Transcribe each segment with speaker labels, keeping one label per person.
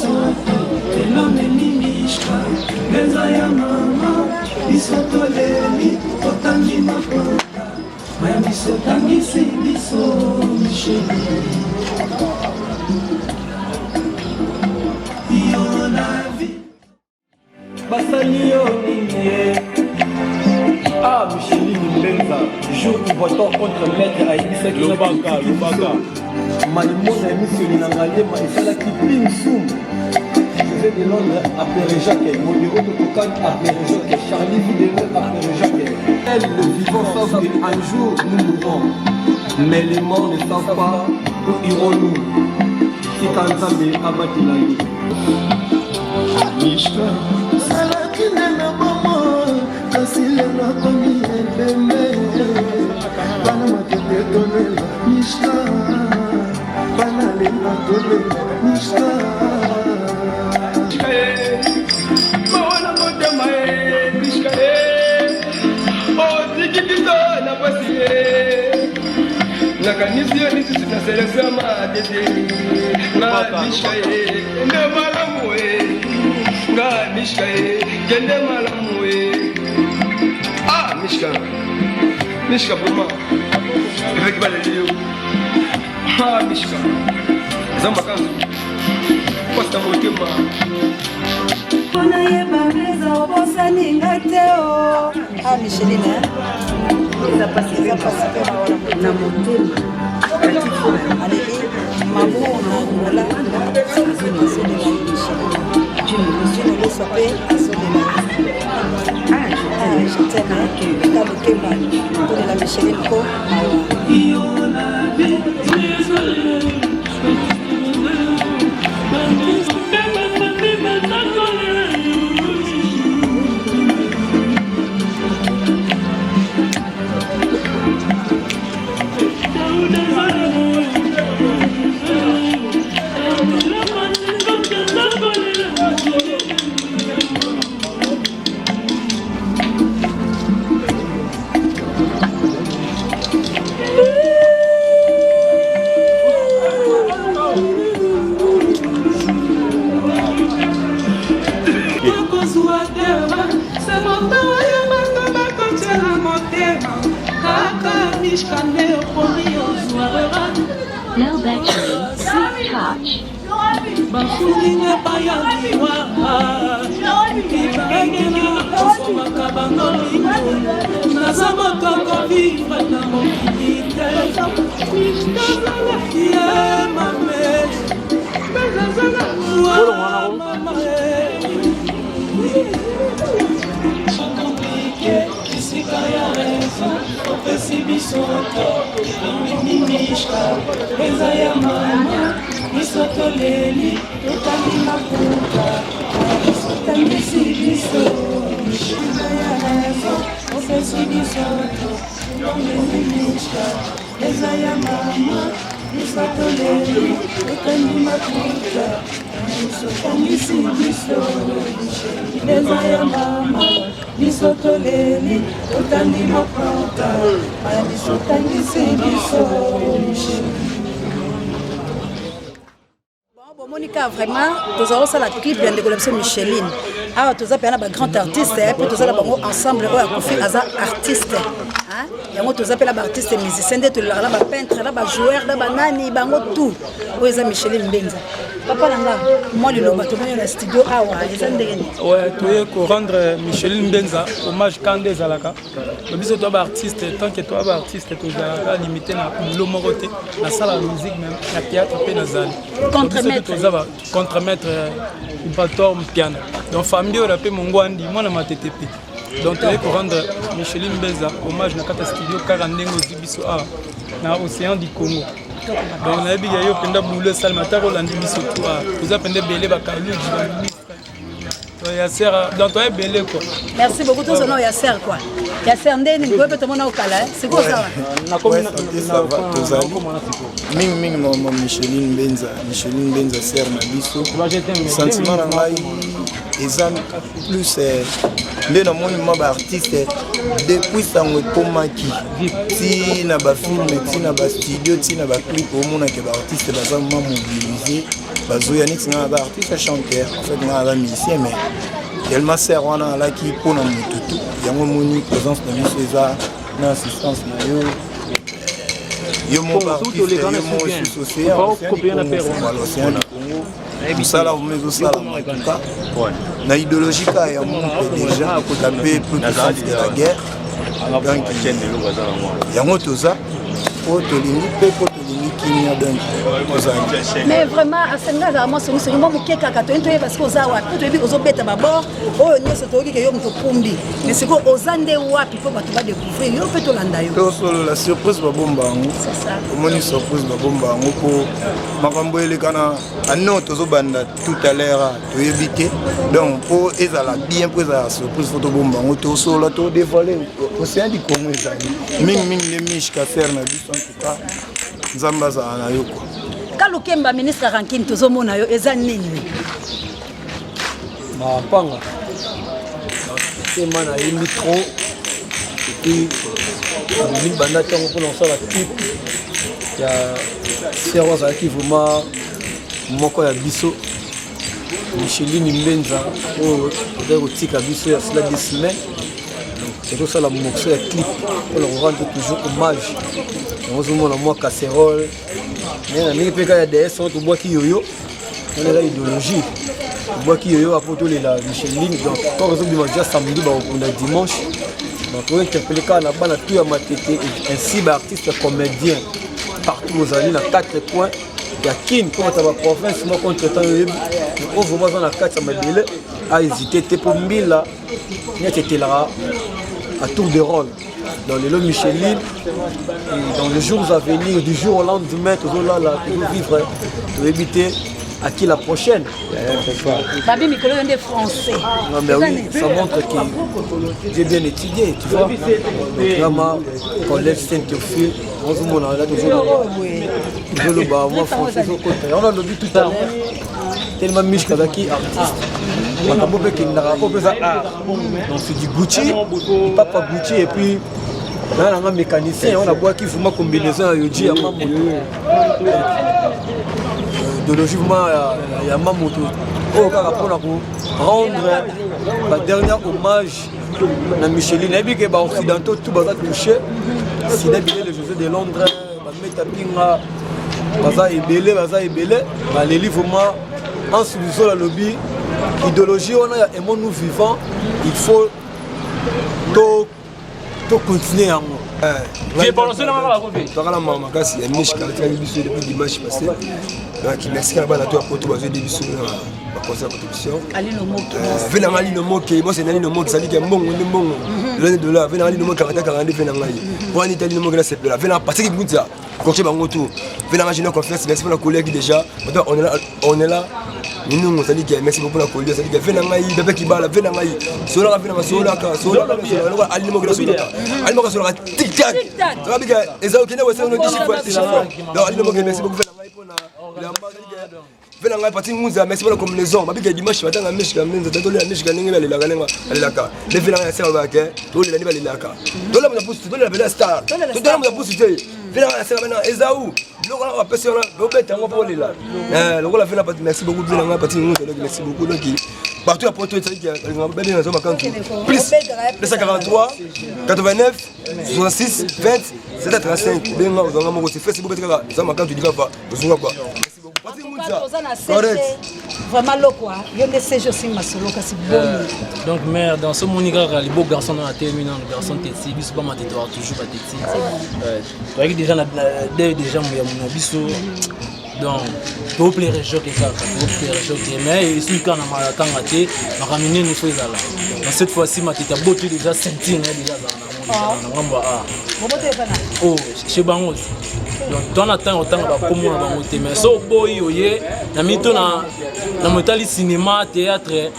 Speaker 1: bisoto eloneli mishka benza ya mama isotoleli otangi makota maya biso tangisi biso misheli yo la vie basali yo ningie. Ah, Micheline Mbenza, jour où votant contre maître a émis le Lobaka. Maïmona a mis sur l'inangalé, Maïsala qui ping soum. José de Londres a Péréjaque, Modéro de Tokan a Péréjaque, Charlie Vidéo a Péréjaque. Elle, le vivant, savent qu'un jour nous mourrons. Mais les morts ne savent pas où irons-nous. Si Kanzambe Abatilaï. Mishka, Salakine na Bama. Silena komi ebembe bana makete tolela mishka bana lena tolela mishka mawana motema mishka o tikitizo na pasi na kanisi ni sisi na seleksia madede na mishka ende malamu nga mishka ende malamu Mishka pour moi. Avec Valérie. Ah, Mishka. Zambaka. Quoi c'est un mot que moi? On a eu Barreza, on pense à Ningateo. Ah, Micheline. Ça passe na montée. Allez, maman, on a voilà. C'est le Micheline. Tu ne le sais pas, à son je t'aime, dans le Kéma, pour la Micheline Co.
Speaker 2: No battery, sweet touch.
Speaker 1: Bafulinga bayangiwa kibangela kosoma kabangolingo naza motoko viva na mokilite mishkazala ye mame bezazala mama sokomplike kisika ya reza opesi bisoto mimimishka beza ya mama Isotoleli, utangi makuta, utangi sibiso, mishina ya rezo, ofesi bisoto, longi mishka, eza ya mama, isotoleli, utangi makuta, utangi sibiso, eza ya mama, isotoleli, utangi makuta, utangi sibiso,
Speaker 3: Monica, vraiment, nous avons ça la clip de la Micheline. Ah, tous les grands artistes, puis tous les ensemble, artistes. Il y a tous les artistes musiciens, tous les peintres, les joueurs, les nani, tout. Où est Micheline Mbenza? Papa Langa, moi le loba, tout le monde dans le studio. Ah
Speaker 4: ouais, tu es pour rendre Micheline Mbenza hommage quand des alaka. Le bis toi artiste, tant que toi artiste, tu as limité na le moroté, la salle de musique même, la théâtre pe nazali. Contre-maître bator piano. Donc famille on appelle mon gwandi, moi na ma TTP. Donc tu es pour rendre Micheline Mbenza hommage na kata studio 40 zibiso a na océan du Congo. Donc on a dit qu'il y a un boulot salmata pour l'andi bisoto. Vous avez pendé belé bakalu. Yasser, donc toi belé quoi.
Speaker 3: Merci beaucoup tous nom Yasser quoi. Yasser ndeni ngwe pe tomona okala. C'est quoi ça?
Speaker 5: Na commune ça va tozali. Ming mo Micheline Mbenza sert na biso. Sentiment na ngai ezam plus nde na moni ma artiste depuis sango komaki. Ti na ba film, ti na ba studio, ti na ba clip au mona ke ba artiste baza mobiliser bazoya neti nga naza artiste chanteur en fait nga naza musicien mais tellement ser wana alaki mpona motutu yango moni présence na biso eza na assistance na yo yo moko artiste yo moko océan du Congo mosala vome ezosalama tuka na idéologie ka ya mope déjà la paix peut de la guerre donc yango toza po tolingi mpe po tolingi kimia donc tozali
Speaker 3: mais vraiment asenga azala mwa songisongi mwa moke kaka toyeni toyeba sikoyo oza wapi po toyebi ozobeta babord oyo nyonso toyoki ke yo moto okumbi mais sikoyo oza nde wapi mpo bato badécouvrir yo mpe tolanda yo
Speaker 5: tosolola surprise babomba yango omoni surprise babomba yango mpo makambo elekana ano tozobanda tout à l'heure toyebi te donc mpo ezala bien mpo ezala surprise fo tobomba yango tosolola todévoile océan du Congo ezali mingimingi nde mishka ser na biso en tout cas nzambe azala na yo kwa
Speaker 3: kalukemba ministre rankine tozomona yo eza nini
Speaker 1: mapanga tema na yembi trop epuis banda ntango mpona kosala clip ya ser azalaki vraiment moko ya biso Micheline Mbenza oyo ezali kotika biso ya cela 2 semaines tozosala morceau ya clip mpona korendre toujours hommage yango ozomona mwa casserole mais na ndenge mpe kaka ya ds oyo tobwaki yoyo wana eza idéologie tobwaki yoyo apo tolela Micheline donc quand ozobima déjà samedi bakokunda dimanche donc ointerpele kaka na bana tout ya matete ainsi baartiste comédien partout ozali na 4 coins ya kine mpo bata baprovince moko entretemps oyebi oyo vraiment aza na kati ya mabele ahésité te mpo mbila neti etelaka à tour de rôle dans les lots Micheline et dans les jours à venir du jour au lendemain toujours vivre pour éviter à qui la prochaine
Speaker 3: Babi Mikolo est français.
Speaker 1: non mais oui ça montre que j'ai bien étudié tu vois donc vraiment collège Saint-Théophile on se montre là toujours le bas moi français au côté on a le but tout à l'heure tellement Mich Kazaki artiste makambo pe kindaka ko pesa art donc c'est du Gucci papa Gucci et puis là on a mécanicien on a bois qui fuma combinaison ya yoji ya mamoto de logement ya mamoto oh kaka pona ko rendre la dernière hommage na Micheline ebi ke ba occidentaux tout baza touché sina bilé le José de Londres ba meta pinga baza ebele ba les livres vraiment en sous la lobby idéologie on a un monde vivant il faut to continuer en
Speaker 6: j'ai balancé dans la revue
Speaker 5: la maman kasi ya Mich Kazaki biso depuis dimanche passé donc merci à bana to apoto bazo de biso na concert compétition
Speaker 3: Ali no moki
Speaker 5: vena ngali no moki moi c'est nani no moki sali ke mbongo ndi mbongo l'année de là vena ngali no moki 40 vena ngai pour ni tali no moki là c'est là vena parce que ngutsa coacher bango tout vena ngali no confiance merci pour la collègue déjà on est là nous on sali ke merci beaucoup la collègue sali ke vena ngai bébé ki bala vena ngai sola vena sola ka sola ali no moki là sola ali moki sola tic tac rabi ke ezao kene wese no dishi kwa donc ali no moki merci beaucoup vena ngai pona vena ngai pati nguza merci pour la combinaison mabika dimanche batanga Micheline Mbenza tatoli ya Micheline ngenga lelaka le vena ngai sera ba ke toli la nibali lelaka tola mo pousse tola bela star tola mo pousse te vena ngai sera bana ezao loko na pesi ona do beta ngo po lela loko la vena pati merci beaucoup vena ngai pati nguza merci beaucoup donc partout à Porto et plus 243 89 66 20 735 benga ozanga moko c'est Facebook kaka za makantu dikapa ozunga kwa
Speaker 3: vraiment lokwa yo ne sais je suis masolo kasi bon
Speaker 6: donc mère dans ce monika les beaux garçons dans la terminale le garçon téti biso pas ma territoire toujours pas téti toi déjà déjà mon biso donc pour plaire choc et ça pour plaire choc mais ici quand on a tant raté on a ramené nous faisons là mais cette fois-ci ma tête a beauté déjà sentir déjà dans ngamba oh chez bangos donc dans la temps autant va comme on va monter mais so boy oyé na mito na motali cinéma théâtre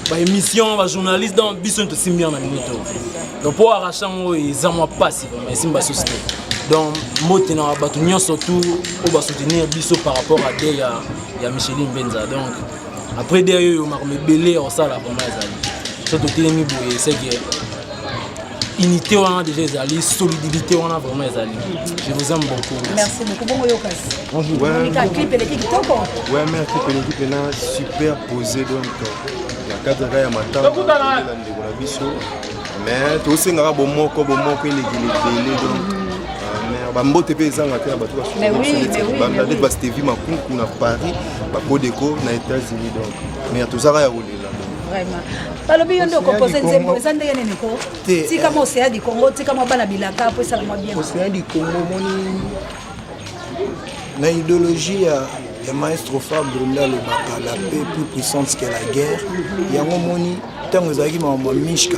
Speaker 6: ba émission ba journaliste dans biso to simbia na mito donc pour arracher moi ça moi pas mais simba société donc motena batu nyonso tout au ba soutenir biso par rapport à des ya Micheline Mbenza donc après derrière on m'a belé au ça là vraiment ezali so to telemi boye c'est que unité on a déjà ezali, solidité on a vraiment ezali. Je vous aime beaucoup.
Speaker 3: Merci beaucoup. Bongo yokas.
Speaker 7: Bonjour.
Speaker 3: Monica clip et l'équipe toko.
Speaker 7: Ouais, mais l'équipe est super posée donc la cadre ya matin. Mais tout ce ngara bomoko il est donc bambote pe ezanga te bato ba
Speaker 3: mais oui
Speaker 7: bamdade ba Stevie Makunku na Paris ba Codeco na États-Unis donc mais tozaka ya kolela
Speaker 3: vraiment balobi yo ndo composer nzembo eza ndenge nini ko tika mo Océan du Congo tika mo bana bilaka po ça la bien
Speaker 5: Océan du Congo moni na idéologie ya maestro Fabre là le baka la paix plus puissante que la guerre yango moni tango ezalaki mambo mishka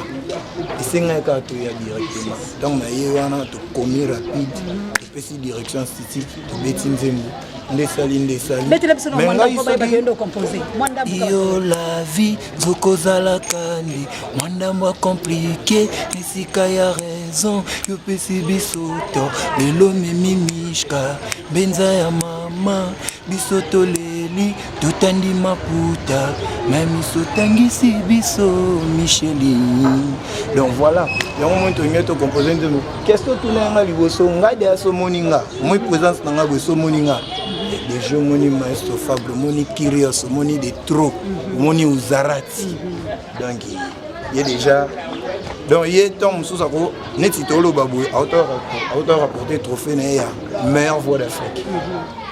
Speaker 5: esengaka to ya directement donc na ye wana to komi rapide topesi direction artistique tobeti nzembo ndesali yo la vie zokozala kandi mwandambo compliqué esika ya raison yo pesi biso to lelo memi mishka benza ya mama biso toleli totandi maputa même sotangisi biso Micheline. Donc voilà, yango mo to ngeto composer nzembo question tunanga liboso ngade aso moninga moi présence nanga boso moninga des jeux moni maestro Fabre moni Kyrios moni de trop moni Uzarati donc il y a déjà donc il est temps sous ça ko neti tolo babou auteur rapporter trophée na ya meilleure voix d'Afrique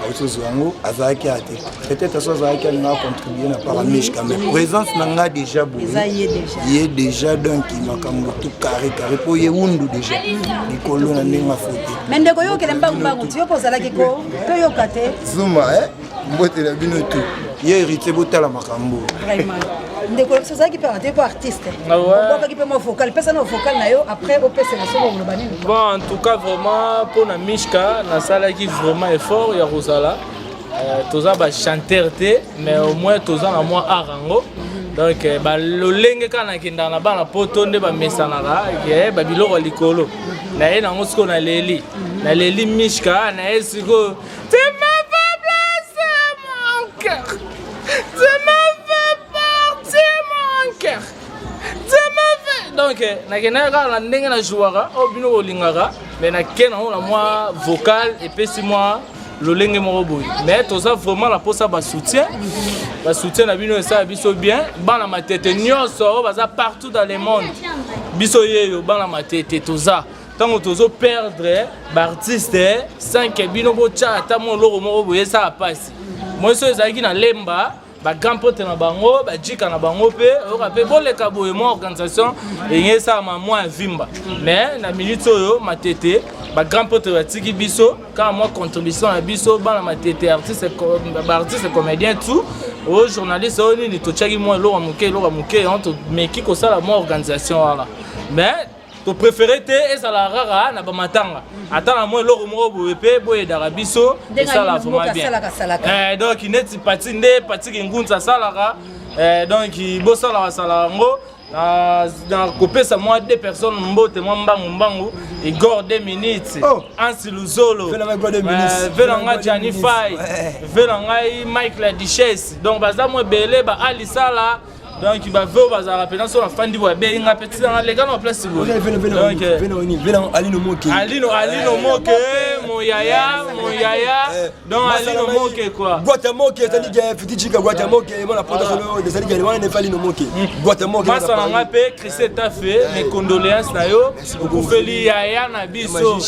Speaker 5: auto zwango azaki ate peut-être ça azaki na contribuer na paramishka mais présence nanga déjà boui il est déjà donc makambo tout carré po yundu déjà likolo na ninga foté
Speaker 3: mende ko yo kele mbangu tu yo poza ki ko to yo kate
Speaker 5: zuma mbote la bino tout ye hérité botala makambo
Speaker 3: vraiment ndeko so ça qui peut être artiste bon qui peut mo vocal personne au vocal na yo après au PC na solo le bani
Speaker 6: bon en tout cas vraiment pour na Mishka na sala qui vraiment effort ya Rosala toza ba chanteur te mais au moins toza na moi arango donc ba lolenge kana kinda na bana poto nde ba mesanaka ke ba biloko likolo na ye na ngosiko na leli Mishka na esiko tu m'as fait blesser mon cœur tu m'as fait partir mon cœur tu m'as fait donc na kenaka na ndenge na jouara o bino olingaka mais na kena na moi vocal et puis si moi lolenge moko boy mais tout ça vraiment la posa ba soutien na bino ça biso bien bana matete nyonso baza partout dans le monde biso yeyo bana matete tout ça tant tozo perdre ba artiste 5 bino bo chata mo loko moko boye ça passe moi so ezaki na lemba ba grand pote na bango ba jika na bango pe o rapé boleka boye mo organisation et ça ma moi vimba mais na minute oyo matete ba grand pote ba tiki biso quand moi contribution à biso bana matete artiste comédien tout au journaliste on ni to chaki moi lo muke on to meki ko sala mo organisation là mais to préféré te et ça la rara na ba matanga atana moi lo mo boye pe boye darabiso et ça la vraiment bien donc il n'est pas ki ngunza salaka donc bo sala ngo dans kopesa moi deux personnes mbote moi mbangu Igor 2 minutes Ansi Luzolo Velanga Gianni Fay Velanga Mike la Duchesse donc baza moi belé ba alisala donc il va voir baza rappeler sur la fin du web il a petit dans les gars en place donc Alino Moke mon yaya donc Alino Moke quoi
Speaker 1: Guatemoke c'est dit Fitichika Guatemoke moi la production de ça dit on ne fait Alino Moke Guatemoke
Speaker 6: ça on a fait Christ a fait mes condoléances na yo pour feli yaya na biso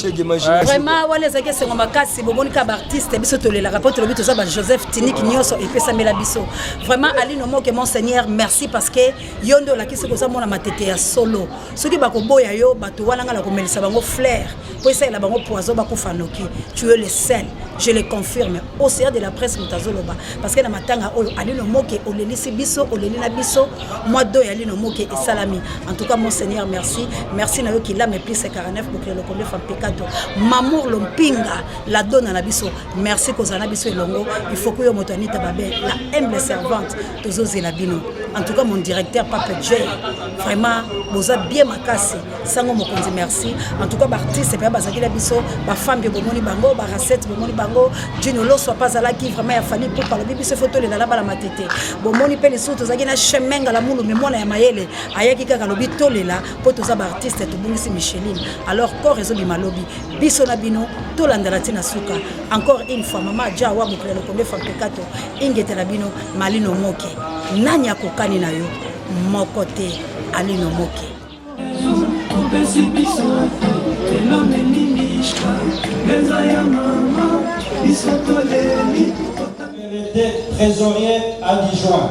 Speaker 3: vraiment wale zaki sengo makasi boboni ka artiste biso to le rapport le but ça ba Joseph Tinik Nyoso et pesa mela biso vraiment Alino Moke monseigneur merci parce que yondo la kisi ko ça mona matete ya solo soki bakoboya yo bato wana ngala ko melisa bango flair po ça la bango poison bakufanoki tu es le seul je le confirme au sein de la presse mutazoloba parce que na matanga oyo Alino Moke olelisi biso olelina biso moi do ya Alino Moke et salami en tout cas monseigneur merci na yo qui l'a me plus 49 pour que le comble fa pecado mamour lompinga la donne na biso merci kozana biso elongo il faut que yo moto anita babe la humble servante tozoze la bino en tout cas mon directeur Papa J vraiment boza bien makasi sango mokonzi merci en tout cas artiste pe bazaki la biso ba femme de bomoni bango ba recette bomoni bango Dino lo soit pas ala qui vraiment ya fani pour parler biso photo le na bala matete bomoni pe les autres zaki na chemin ngala mulu mais mona ya mayele ayaki kaka lobi tolela po toza ba artiste to bungisi Micheline alors corps réseau bimalobi biso na bino to landela tina suka encore une fois mama jawa mukle le kombe fa pekato ingete na bino malino moke nani akokani na yo mokote alino moke
Speaker 1: trésorier adjoint.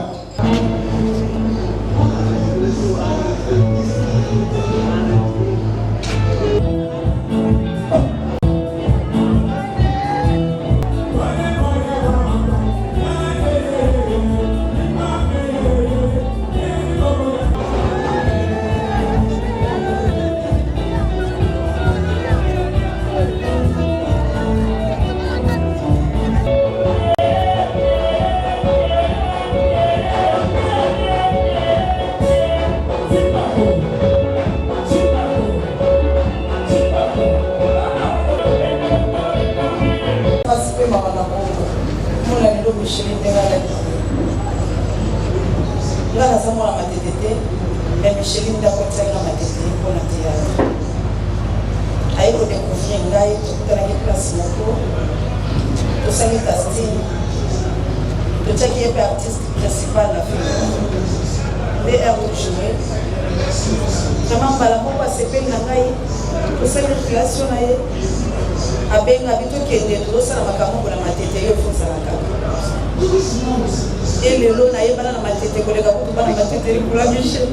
Speaker 3: Micheline d'apporter la maternité pour la théâtre. Aïe pour découvrir l'aïe, tout à la place moko, tout ça qui est casting, tout ça qui est artiste principal la film, les airs pour jouer. Vraiment balamu passe peine na ngai, tout ça qui création na ye, abenga bitu kende tout ça na makambo pour la maternité yo faut ça la kaka. Et le lot na ye bana na maternité ko le ka ko bana maternité pour la Michel.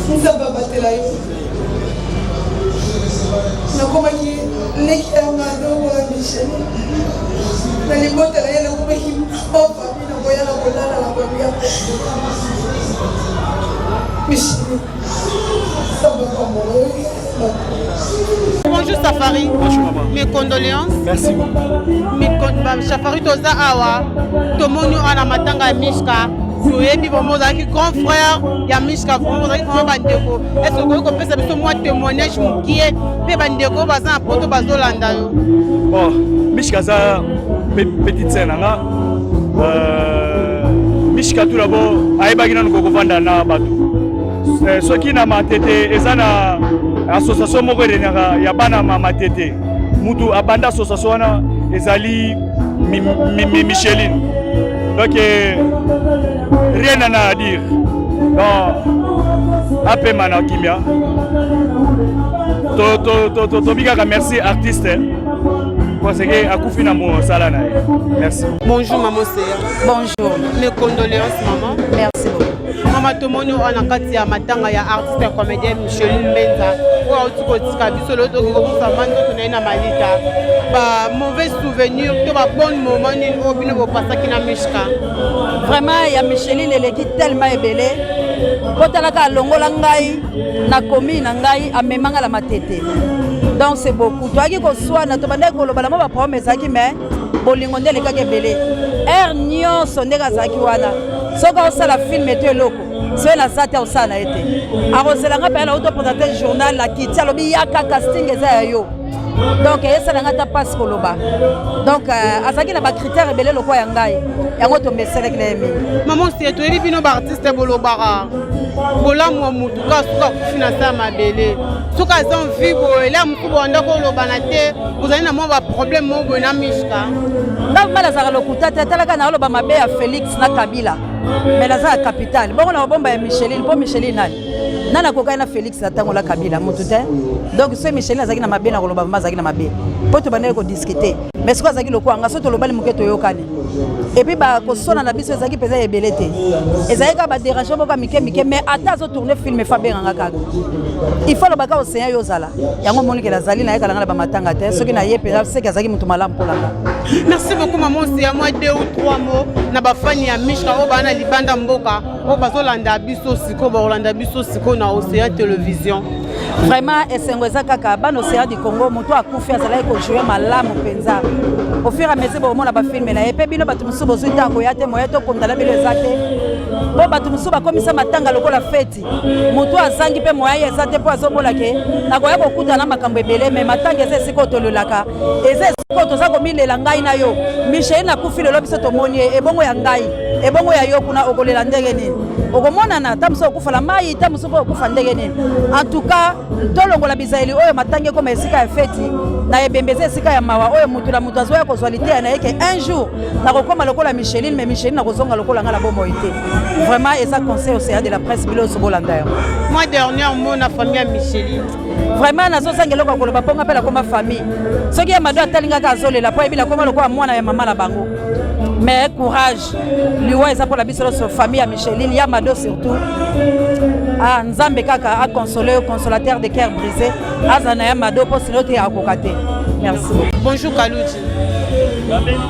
Speaker 3: Nzamba batela yo nakomaki leki ya madongo ya Michel nalimotela ye nakomaki ofami nakoya na kolala na babia Michel Nzamba pamolo.
Speaker 8: Bonjour Safari.
Speaker 1: Bonjour maman.
Speaker 8: Mes condoléances.
Speaker 1: Merci beaucoup.
Speaker 8: Safari toza awa. Tomoni ana matanga Mishka. Toyebi bomozaki grand frère ya Mishka bomozaki vraiment bandeko. Est-ce que vous pouvez savoir moi témoignage mukie pe bandeko baza na poto bazolanda yo.
Speaker 1: Bon, Mishka za petite sœur nanga. Mishka tout d'abord ayebaki nanu kokovanda na bato. Soki na matete ezana association moko erenaka ya bana matete mutu abanda association wana ezali Micheline donc rien à dire donc apema na kimia to bikaka merci artiste parce que akufi na mosala na ye merci.
Speaker 8: Bonjour maman Séa.
Speaker 3: Bonjour.
Speaker 8: Mes condoléances maman.
Speaker 3: Merci beaucoup.
Speaker 8: Mama tomoni ona kati ya matanga ya artiste comédien Micheline Mbenza oyo tukotika biso loto kikomusa manzo tunaina malita ba mauvais souvenir to ba bon moment ni obino bo pasaki na Mishka.
Speaker 3: Vraiment ya Micheline eleki tellement ebele kotalaka longola ngai na komi na ngai amemanga la matete donc c'est beaucoup toaki koswana to bande koloba na ba promesse aki mais bolingo ndele kaka ebele air nyonso ndenge azalaki wana soki osala film eto eloko soki naza te osala na ye te akozelanga mpe na autoprésenter journal akiti alobi yaka casting eza ya yo donc esalanga ata mpasi koloba donc azalaki na bacritère ebele lokwa ya ngai yango tomeseleki na ye mingi.
Speaker 8: Maman sie toyebi bino baartiste bolobaka bolamu wa mutu ka suka kufinansa ya mabele soki aza envie boye la motu bonda koloba na te ozali na mwa baproblème moko boye na Mishka
Speaker 3: nga mala azalaka lokuta te talaka na oloba mabe ya Félix na Kabila mais naza ya capitale bongo na babomba ya Micheline mpo Micheline nani akokai na Félix na ntango la Kabila motu te donc so Micheline azalaki na mabe na koloba mama azalaki na mabe mpo tobandeli kodiscute mais soki azalaki lokwanga so tolobali moke toyokani epuis bakosona na biso ezalaki mpenza ebele te ezalaki kaka badérangement moko mike mike mais ata azotourne film efa benganga kaka il faut lobaka océan yo ozala yango monikela azali na ye kalanga na bamatanga te soki na ye mpenza seki azalaki motu malamu mpolanga.
Speaker 8: Merci beaucoup maman c'est à moi 2 ou 3 mots na bafani ya Mishka oyo bana libanda mboka oyo bazolanda biso siko bakolanda biso siko na Océan Télévision.
Speaker 3: Vraiment esengo eza kaka bana Océan du Congo moto akufi azalaki kojouer malamu mpenza au fur et à mesure on a pas filmé na et puis bino batu musubo zuita ko yate moya to kondala bile zate bo batu musuba komisa matanga lokola feti mutu azangi pe moya ezate po azobola ke na ko yako kuta na makambo ebele mais matanga eze siko to lolaka eze siko to za ko milela ngai na yo Michel na kufile lo biso to moni e bongo ya ngai e bongo ya yo kuna okolela ndenge nini okomona na tamuso okufala mai tamuso okufa ndenge nini en tout cas tolongola bizaeli oyo matanga koma esika ya feti na ebembeze esika ya mawa oyo mutu na mutu azoya kozwalite ya na yeke un jour na kokoma lokola Micheline mais Micheline na kozonga lokola nga na bomo ite vraiment eza conseil océan de la presse bilo sobolanda yo
Speaker 8: moi dernier mot na famille ya Micheline
Speaker 3: vraiment nazozanga eloko koloba mponga mpe nakoma famille soki ya mado atalingaka azolela po yebila koma lokola mwana ya mama na bango mais courage liwa eza pour la biso sur famille ya Micheline ya mado surtout ah nzambe kaka a consoler consolateur de cœur brisé azana ya mado po sino te akokate merci
Speaker 8: bonjour Kalouji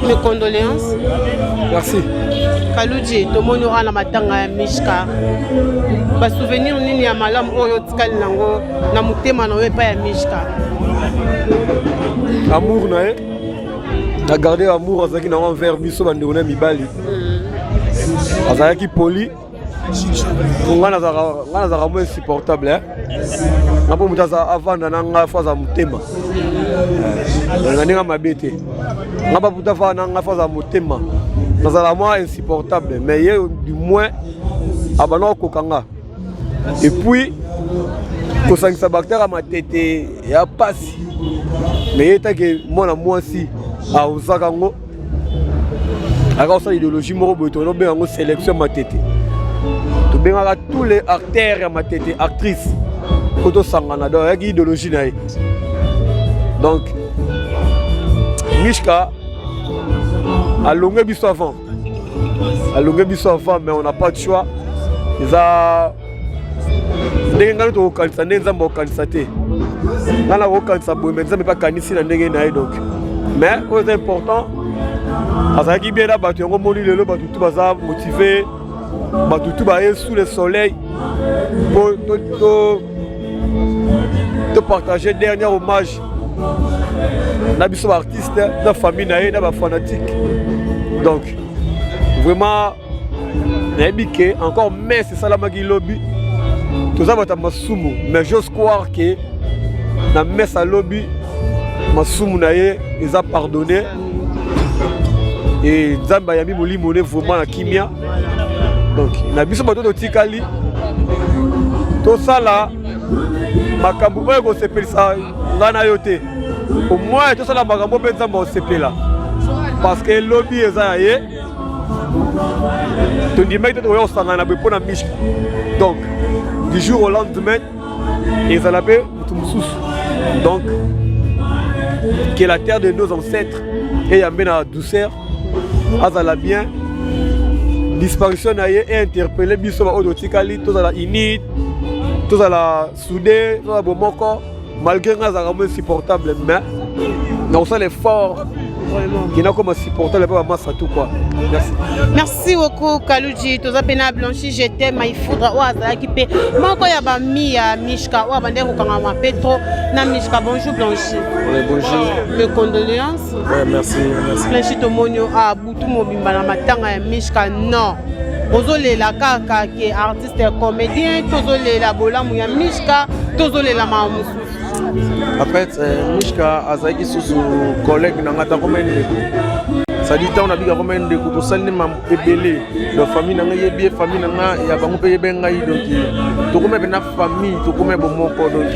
Speaker 8: mes condoléances
Speaker 7: merci
Speaker 8: Kalouji tomoni ana matanga ya Mishka ba souvenir nini ya malamu oyo tikali nango na mutema na we pa ya Mishka
Speaker 7: amour na ye na garder amour azaki na envers biso bandeko na mibali azalaki poli nga nazalaka mo insupportable nga mpo moto avanda na nga fo aza motema nga ndenge mabe te nga baputa avanda na nga fo aza motema nazala mwa insupportable mais ye du moins abanda kokoka nga et puis kosangisa baktere ya matete ya pasi mais ye etake mwana mwasi aozaka ngo akosala idéologie moko boye tonobenga yango sélection matete tobengaka tous les acteurs ya matete actrice po tosangana donc ayaki idéologie na ye donc Mishka alonge biso avant mais on n'a pas de choix eza ndenge ngana tokokanisa nde nzambe akokanisa te nga na kokanisa boye me nzambe mpe akanisi na ndenge na ye donc mais oyo eza important azalaki bien na bato yango moni lelo bato tu baza motive bato tu baye sous le soleil po partager dernier hommage na biso baartiste na famille na ye na bafanatique donc vraiment nayebi ke encore messe esalamaki lobi toza bato ya masumu mais j'ose croire ke na messe alobi masumu na ye eza pardonné et nzambe ayambi molimo ne vraiment na kimia donc na biso bato totikali tosala makambo oyo kosepelisa nga na yo te au moins tosala makambo mpe nzambe osepela parce que lobi eza ya ye tondimaki te tokoya kosangana boye mpo na Mishka donc du jour au lendemain ezala mpe motu mosusu donc que la terre de nos ancêtres eyambe na douceur azala bien disparition na ye e interpellé biso baoyo totikali tozala unide tozala soudé tozala bomoko malgré nga azalaka mo insupportable mais nakosala effort kina koma supportable mpe bamasa tout quoi merci
Speaker 8: merci beaucoup Kalouji toza mpe na Blanchi je t'aime maifudra oyo azalaki mpe moko ya bami ya Mishka oyo abandaki kokangama mpe tro na Mishka bonjour Blanchi
Speaker 7: bonjour
Speaker 8: mes condoléances
Speaker 7: merci
Speaker 8: Blanchi tomoni abutu mobimba na matanga ya Mishka non ozolela kaka ke artiste comédien tozolela bolamu ya Mishka tozolela mawa mosusu
Speaker 7: en fait Mishka azalaki susu collègue na nga ntango mene ndeko sadi ntango nabika komene ndeko tosali nde mambo ebele donc famille na ngai yebi ye famille na nga ya bango mpe yebe ngai donc tokoma mpe na famille tokoma bomoko donc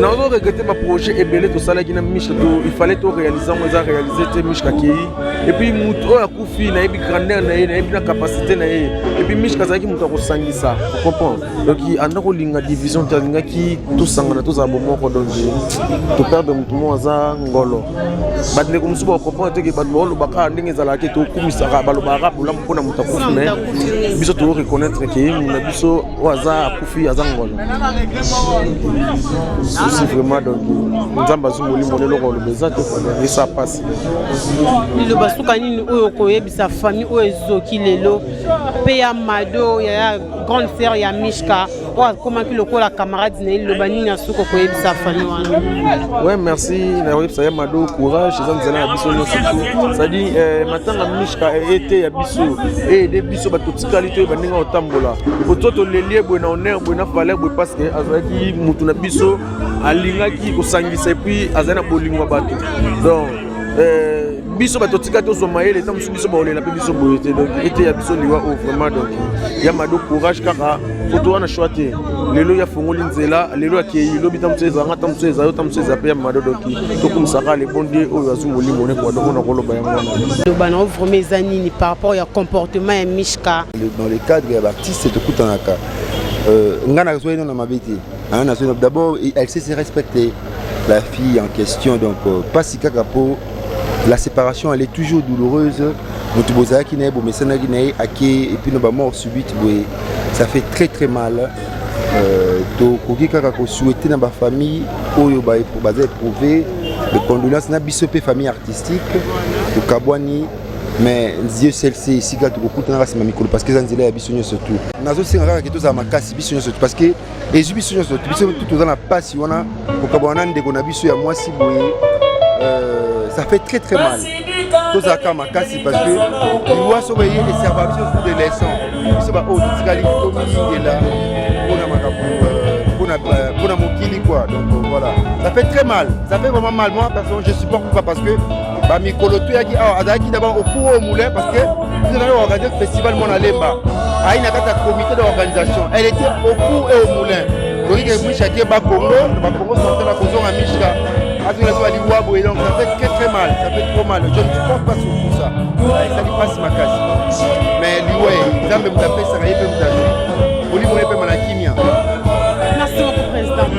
Speaker 7: nazoregrete baprojet ebele tosalaki na Mishka il fallait toréalise yango eza réalise te Mishka kei et puis motu oyo akufi nayebi grandeur na ye nayebi na capacité na ye et puis Mishka azalaki moto akosangisa ocomprendre donc anda kolinga division te alingaki tosangana tozala bomoko donc toperde motu moko aza ngolo bandeko mosusu baocomprendre teke bato baolobaka ndenge ezalaka te tokumisaka balobaka bolamu mpona moto akufi me biso toreconnaître ke na biso oyo aza akufi aza ngolo souci vraiment donc nzambe azwi molimo leloko oloba eza te esa pasi
Speaker 8: liloba suka nini oyo koyebisa famille oyo ezoki lelo mpe ya mado ya grande sœur ya Mishka comment que le la camarade n'a le bani na suko ko ebisa famille wana.
Speaker 7: Ouais, merci. Na websa ya mado courage, ça nous a biso no surtout. Ça dit matanga mishka été ya biso et des biso batotikalité baninga otambola. Ototo lelie bo na honneur bo na valeur bo parce que azaki mutu na biso alingaki kosangisa puis azana bolingwa bato. Donc biso batotika to somaye les temps biso baolela pe biso boyete donc été ya biso liwa vraiment donc ya mado courage kaka photo wana choité lelo ya fongoli nzela lelo ya kei lobi tamtseza ngata tamtseza yo tamtseza pe ya mado donc to kumsaka le bon dieu oyo azungoli mone kwa donc na koloba ya mwana
Speaker 8: do bana vraiment ezanini par rapport ya comportement ya Mishka
Speaker 9: dans les cadres ya artiste c'est tout en cas ngana soyeno na mabeti d'abord elle sait se respecter la fille en question donc pas si kaka po la séparation elle est toujours douloureuse. Et puis nous mort subite, ça fait très très mal. Donc on souhaiter dans ma famille pour éprouver les condoléances dans la famille artistique de Kabwani. Mais Dieu celle-ci ici quand beaucoup de racisme micro parce que Zanzila a bisogno surtout. Nazo c'est rare que tous à ma casse bisogno surtout parce que et je bisogno surtout tout dans la passe on a pour Kabwana de na biso ya moi si ça fait très très mal. Tout ça comme parce que il voit surveiller les servations sous des leçons. C'est pas oh tikali est là pour na mokili quoi. Donc voilà. Ça fait très mal. Ça fait vraiment mal moi personnellement je supporte pas parce que bah mikolo to yaki azaki d'abord au four au moulin parce que nous avons organisé le festival Mona Lemba. Ah il y a un comité d'organisation. Elle était au four et au moulin. Donc il y a Mishka ba Congo sortait la cause à Mishka. Donc ça fait très très mal, ça fait trop mal. Je ne supporte pas sur tout ça. Ça lui passe ma casse. Mais lui, ouais, ça me tape, ça va y aller. Oli, on est pas mal à Kimia.
Speaker 8: Merci beaucoup, président.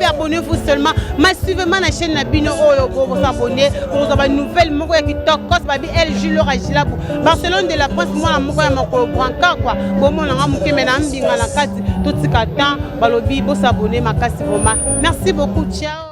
Speaker 8: Abonnez-vous seulement massivement à la chaîne Nabino pour vous abonner pour vous avoir une nouvelle moko ya kitoko babi LG Laura Gilabu Barcelone de la France moi moko ya moko branca quoi bomo na ngamuke mena mbinga na kati tout tikatan balobi bo s'abonner makasi vraiment merci beaucoup ciao.